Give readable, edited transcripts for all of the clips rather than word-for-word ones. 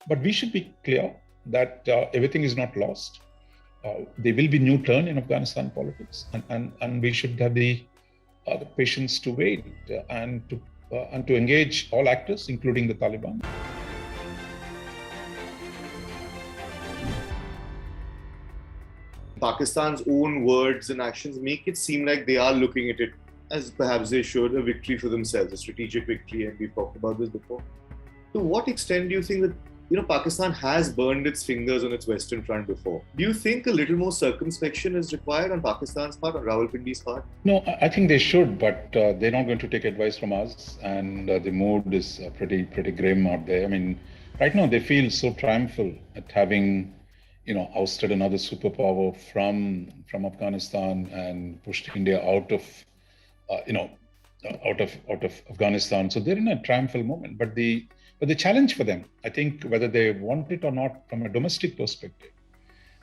But we should be clear that everything is not lost. There will be new turn in Afghanistan politics, and we should have the patience to wait and to engage all actors, including the Taliban. Pakistan's own words and actions make it seem like they are looking at it as perhaps they showed a victory for themselves, a strategic victory, and we've talked about this before. To what extent do you think that Pakistan has burned its fingers on its Western front before? Do you think a little more circumspection is required on Pakistan's part, on Rawalpindi's part? No, I think they should, but they're not going to take advice from us, and the mood is pretty grim out there. I mean, right now they feel so triumphal at having, ousted another superpower from Afghanistan and pushed India out of Afghanistan. So they're in a triumphal moment. But the challenge for them, I think, whether they want it or not, from a domestic perspective,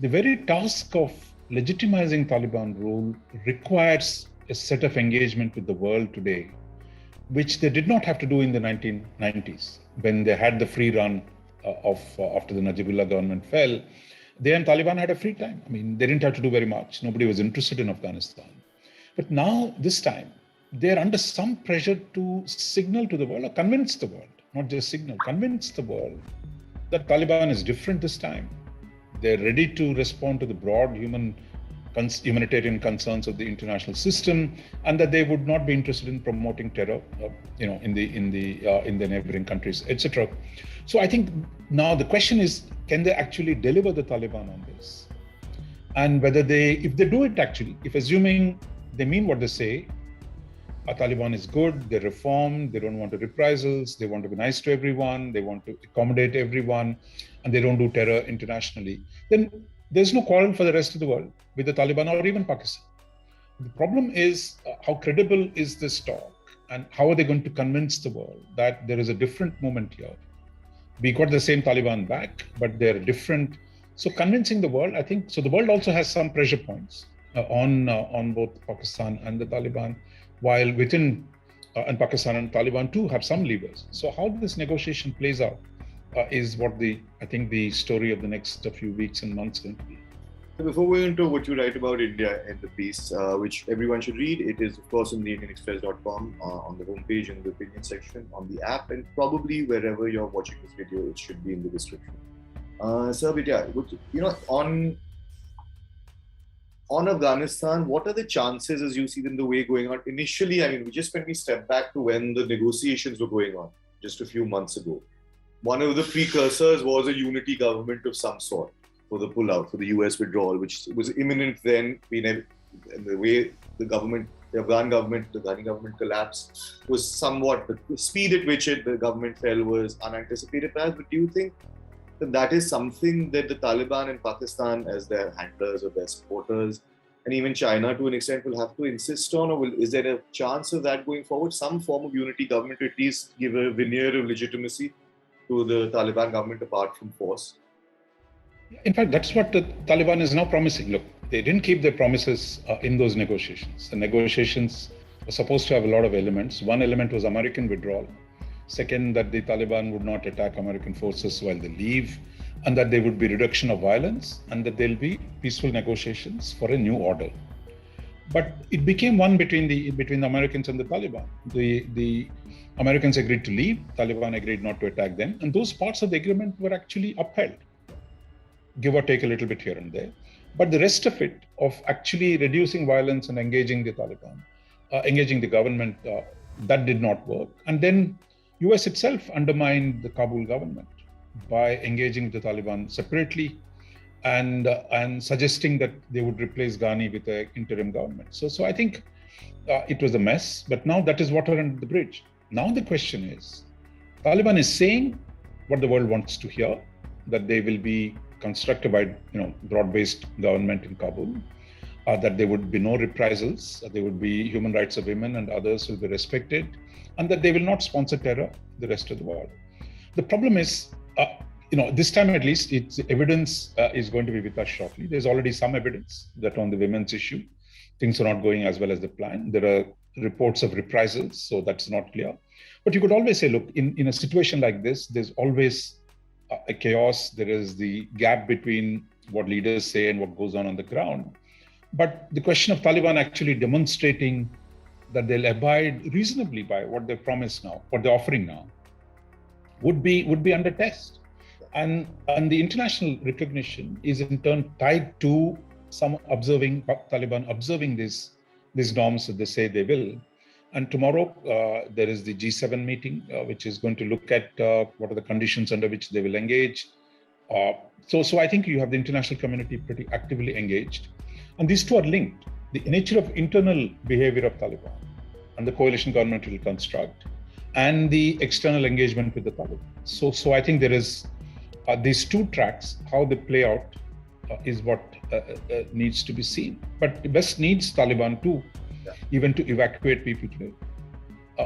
the very task of legitimizing Taliban rule requires a set of engagement with the world today, which they did not have to do in the 1990s when they had the free run after the Najibullah government fell. They and Taliban had a free time. I mean, they didn't have to do very much. Nobody was interested in Afghanistan. But now, this time, they're under some pressure to signal to the world or convince the world, not just signal, convince the world that Taliban is different this time. They're ready to respond to the broad humanitarian concerns of the international system, and that they would not be interested in promoting terror, in the neighboring countries, etc. So I think now the question is, can they actually deliver the Taliban on this? And whether if they do it actually, if assuming they mean what they say, Taliban is good, they reform, they don't want to reprisals, they want to be nice to everyone, they want to accommodate everyone, and they don't do terror internationally, then there's no quarrel for the rest of the world with the Taliban or even Pakistan. The problem is how credible is this talk, and how are they going to convince the world that there is a different movement here? We got the same Taliban back, but they're different. So convincing the world, I think, so the world also has some pressure points on both Pakistan and the Taliban, while within and Pakistan and Taliban too have some levers. So how this negotiation plays out is what I think the story of the next few weeks and months going to be. Before we go into what you write about India in the piece, which everyone should read, it is of course on the IndianExpress.com, on the homepage in the opinion section, on the app, and probably wherever you're watching this video, it should be in the description. Sir, Vidya, on Afghanistan, what are the chances as you see them the way going on? Initially, I mean, when we step back to when the negotiations were going on just a few months ago, one of the precursors was a unity government of some sort for the pullout, for the US withdrawal, which was imminent then. And the way the Afghan government collapsed was somewhat, the speed at which the government fell was unanticipated perhaps. But do you think that is something that the Taliban in Pakistan, as their handlers or their supporters, and even China to an extent, will have to insist on? Or is there a chance of that going forward? Some form of unity government to at least give a veneer of legitimacy to the Taliban government apart from force? In fact, that's what the Taliban is now promising. Look, they didn't keep their promises in those negotiations. The negotiations were supposed to have a lot of elements. One element was American withdrawal. Second, that the Taliban would not attack American forces while they leave, and that there would be reduction of violence, and that there'll be peaceful negotiations for a new order. But it became one between the Americans and the Taliban. The Americans agreed to leave, Taliban agreed not to attack them, and those parts of the agreement were actually upheld, give or take a little bit here and there. But the rest of it, of actually reducing violence and engaging the Taliban, engaging the government, that did not work. And then US itself undermined the Kabul government by engaging the Taliban separately and suggesting that they would replace Ghani with an interim government. So I think it was a mess, but now that is water under the bridge. Now the question is, Taliban is saying what the world wants to hear, that they will be constructed by broad-based government in Kabul, that there would be no reprisals, there would be human rights of women and others will be respected, and that they will not sponsor terror the rest of the world. The problem is, this time at least, its evidence is going to be with us shortly. There's already some evidence that on the women's issue, things are not going as well as the plan. There are reports of reprisals, so that's not clear. But you could always say, look, in a situation like this, there's always a chaos. There is the gap between what leaders say and what goes on the ground. But the question of Taliban actually demonstrating that they'll abide reasonably by what they promise now, what they're offering now, would be under test. And the international recognition is in turn tied to some Taliban observing these norms that they say they will. And tomorrow there is the G7 meeting, which is going to look at what are the conditions under which they will engage. So I think you have the international community pretty actively engaged. And these two are linked. The nature of internal behavior of Taliban and the coalition government will construct, and the external engagement with the Taliban. So I think there is these two tracks, how they play out is what needs to be seen. But it best needs Taliban too, even to evacuate people today,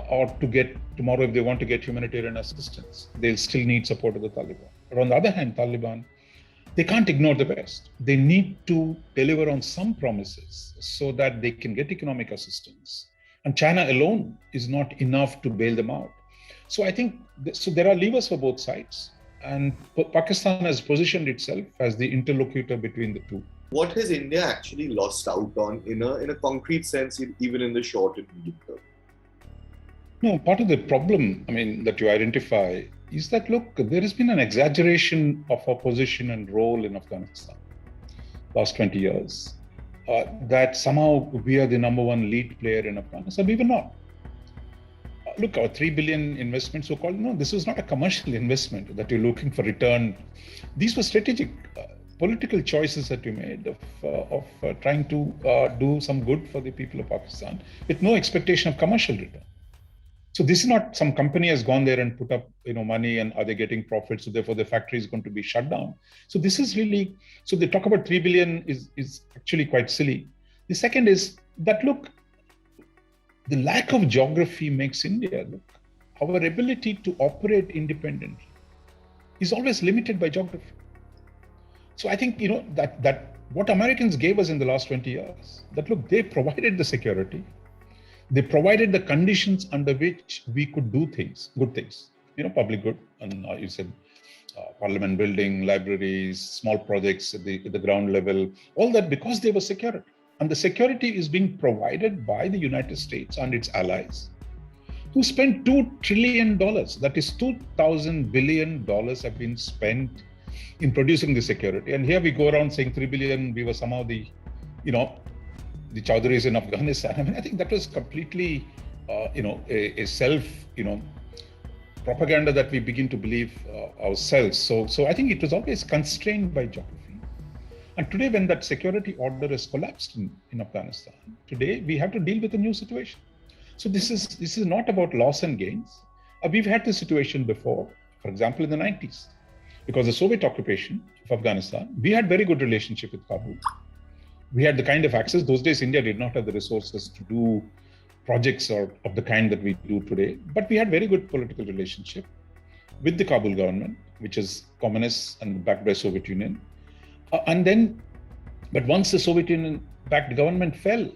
or to get tomorrow, if they want to get humanitarian assistance, they'll still need support of the Taliban. But on the other hand, Taliban, they can't ignore the West. They need to deliver on some promises so that they can get economic assistance. And China alone is not enough to bail them out. So I think, so there are levers for both sides. And Pakistan has positioned itself as the interlocutor between the two. What has India actually lost out on in a concrete sense, even in the short and medium term? No, part of the problem, that you identify is that, look, there has been an exaggeration of our position and role in Afghanistan last 20 years. That somehow we are the number one lead player in Afghanistan. We were not. Look, our 3 billion investment, so-called, no, this was not a commercial investment that you're looking for return. These were strategic political choices that we made of trying to do some good for the people of Pakistan with no expectation of commercial return. So this is not some company has gone there and put up money and are they getting profits, so therefore the factory is going to be shut down. So this is really, so they talk about 3 billion is actually quite silly. The second is that, look, the lack of geography makes India, look, our ability to operate independently is always limited by geography. So I think, that what Americans gave us in the last 20 years, that look, they provided the security, they provided the conditions under which we could do things, good things, public good. And you said parliament building, libraries, small projects at the ground level, all that because they were security. And the security is being provided by the United States and its allies, who spent $2 trillion. That is $2,000 billion have been spent in producing the security. And here we go around saying 3 billion, we were somehow the Chaudhurys in Afghanistan. I think that was completely, a self, propaganda that we begin to believe ourselves. So I think it was always constrained by geography. And today, when that security order has collapsed in Afghanistan, today we have to deal with a new situation. So this is not about loss and gains. We've had this situation before, for example, in the 90s. Because the Soviet occupation of Afghanistan, we had very good relationship with Kabul. We had the kind of access. Those days, India did not have the resources to do projects of the kind that we do today. But we had very good political relationship with the Kabul government, which is communist and backed by Soviet Union. But once the Soviet Union-backed government fell,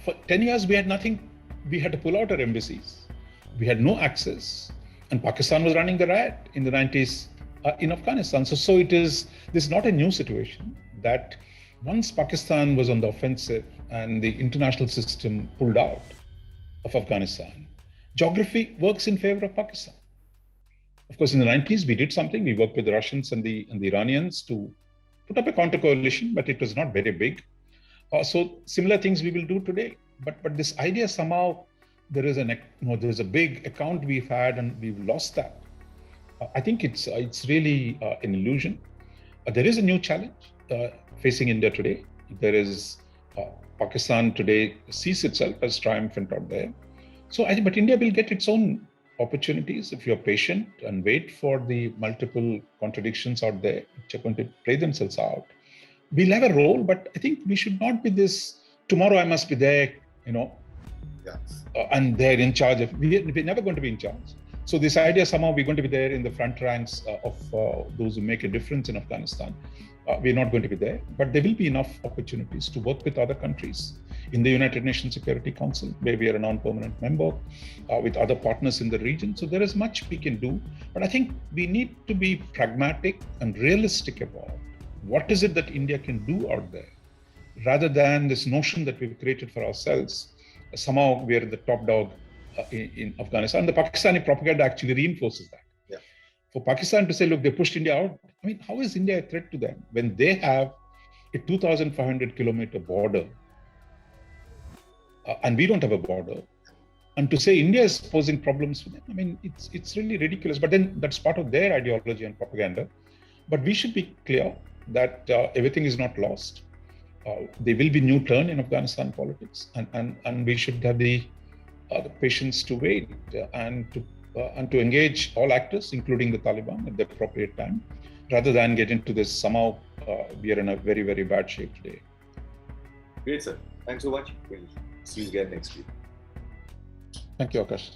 for 10 years we had nothing. We had to pull out our embassies. We had no access. And Pakistan was running the riot in the 90s in Afghanistan. So this is not a new situation, that once Pakistan was on the offensive and the international system pulled out of Afghanistan, geography works in favor of Pakistan. Of course, in the 90s, we did something. We worked with the Russians and the Iranians to put up a counter coalition, but it was not very big. So similar things we will do today. But this idea somehow there's a big account we've had and we've lost that. I think it's really an illusion. There is a new challenge facing India today. There is Pakistan today sees itself as triumphant out there. So but India will get its own opportunities if you're patient and wait for the multiple contradictions out there which are going to play themselves out. We'll have a role, but I think we should not be this, tomorrow I must be there, and they're in charge of, we're never going to be in charge. So this idea somehow we're going to be there in the front ranks of those who make a difference in Afghanistan, we're not going to be there, but there will be enough opportunities to work with other countries in the United Nations Security Council, where we are a non-permanent member, with other partners in the region. So there is much we can do, but I think we need to be pragmatic and realistic about what is it that India can do out there, rather than this notion that we've created for ourselves. Somehow we are the top dog in Afghanistan. The Pakistani propaganda actually reinforces that. Yeah. For Pakistan to say, look, they pushed India out. I mean, how is India a threat to them when they have a 2,500 kilometer border and we don't have a border? And to say India is posing problems for them, I mean, it's really ridiculous. But then that's part of their ideology and propaganda. But we should be clear that everything is not lost. There will be new turn in Afghanistan politics, and we should have the patience to wait and to engage all actors, including the Taliban, at the appropriate time, rather than get into this somehow we are in a very, very bad shape today. Great, sir. Thanks so much. We'll see you again next week. Thank you, Akash.